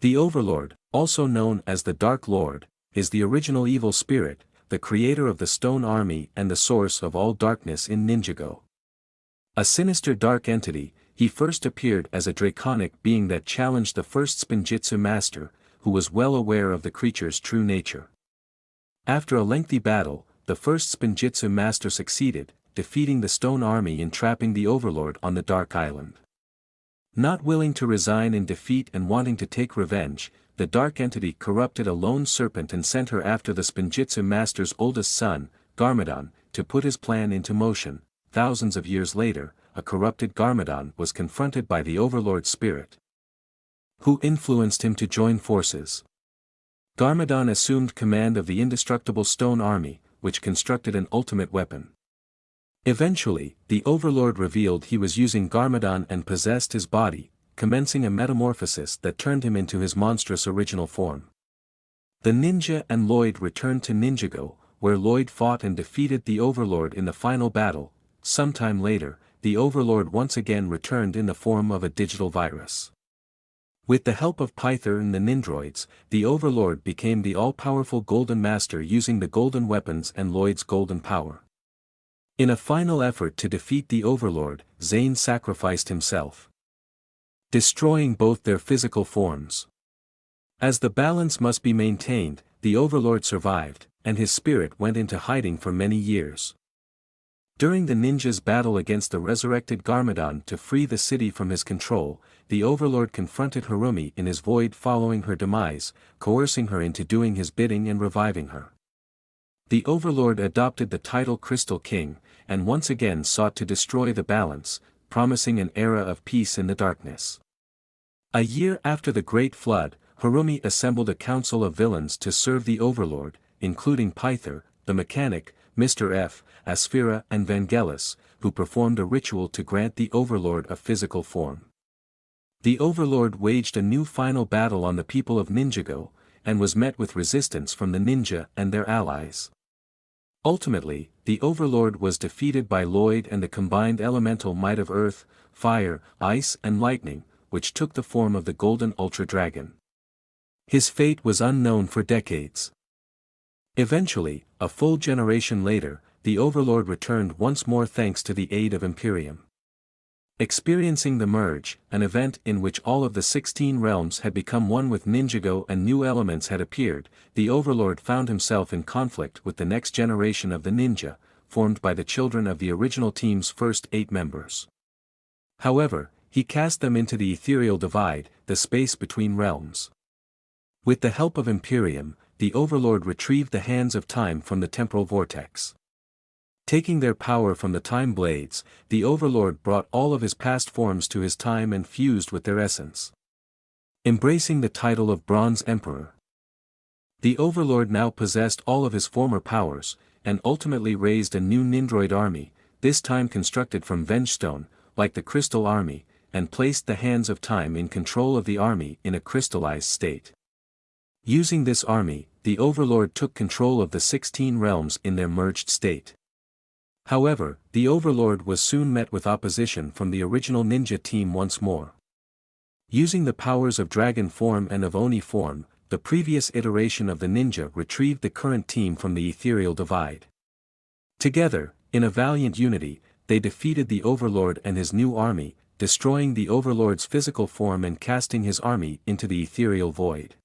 The Overlord, also known as the Dark Lord, is the original evil spirit, the creator of the Stone Army and the source of all darkness in Ninjago. A sinister dark entity, he first appeared as a draconic being that challenged the first Spinjitzu master, who was well aware of the creature's true nature. After a lengthy battle, the first Spinjitzu master succeeded, defeating the Stone Army and trapping the Overlord on the Dark Island. Not willing to resign in defeat and wanting to take revenge, the dark entity corrupted a lone serpent and sent her after the Spinjitzu master's oldest son, Garmadon, to put his plan into motion. Thousands of years later, a corrupted Garmadon was confronted by the Overlord's spirit, who influenced him to join forces. Garmadon assumed command of the indestructible Stone Army, which constructed an ultimate weapon. Eventually, the Overlord revealed he was using Garmadon and possessed his body, commencing a metamorphosis that turned him into his monstrous original form. The ninja and Lloyd returned to Ninjago, where Lloyd fought and defeated the Overlord in the final battle. Sometime later, the Overlord once again returned in the form of a digital virus. With the help of Pythor and the Nindroids, the Overlord became the all-powerful Golden Master using the golden weapons and Lloyd's golden power. In a final effort to defeat the Overlord, Zane sacrificed himself, destroying both their physical forms. As the balance must be maintained, the Overlord survived, and his spirit went into hiding for many years. During the ninja's battle against the resurrected Garmadon to free the city from his control, the Overlord confronted Harumi in his void following her demise, coercing her into doing his bidding and reviving her. The Overlord adopted the title Crystal King, and once again sought to destroy the balance, promising an era of peace in the darkness. A year after the Great Flood, Harumi assembled a council of villains to serve the Overlord, including Pythor, the Mechanic, Mr. F, Asphira and Vangelis, who performed a ritual to grant the Overlord a physical form. The Overlord waged a new final battle on the people of Ninjago, and was met with resistance from the ninja and their allies. Ultimately, the Overlord was defeated by Lloyd and the combined elemental might of earth, fire, ice and lightning, which took the form of the Golden Ultra Dragon. His fate was unknown for decades. Eventually, a full generation later, the Overlord returned once more thanks to the aid of Imperium. Experiencing the Merge, an event in which all of the 16 realms had become one with Ninjago and new elements had appeared, the Overlord found himself in conflict with the next generation of the ninja, formed by the children of the original team's first 8 members. However, he cast them into the ethereal divide, the space between realms. With the help of Imperium, the Overlord retrieved the Hands of Time from the temporal vortex. Taking their power from the Time Blades, the Overlord brought all of his past forms to his time and fused with their essence, embracing the title of Bronze Emperor. The Overlord now possessed all of his former powers, and ultimately raised a new Nindroid army, this time constructed from Vengestone, like the Crystal Army, and placed the Hands of Time in control of the army in a crystallized state. Using this army, the Overlord took control of the 16 realms in their merged state. However, the Overlord was soon met with opposition from the original ninja team once more. Using the powers of Dragon form and of Oni form, the previous iteration of the ninja retrieved the current team from the ethereal divide. Together, in a valiant unity, they defeated the Overlord and his new army, destroying the Overlord's physical form and casting his army into the ethereal void.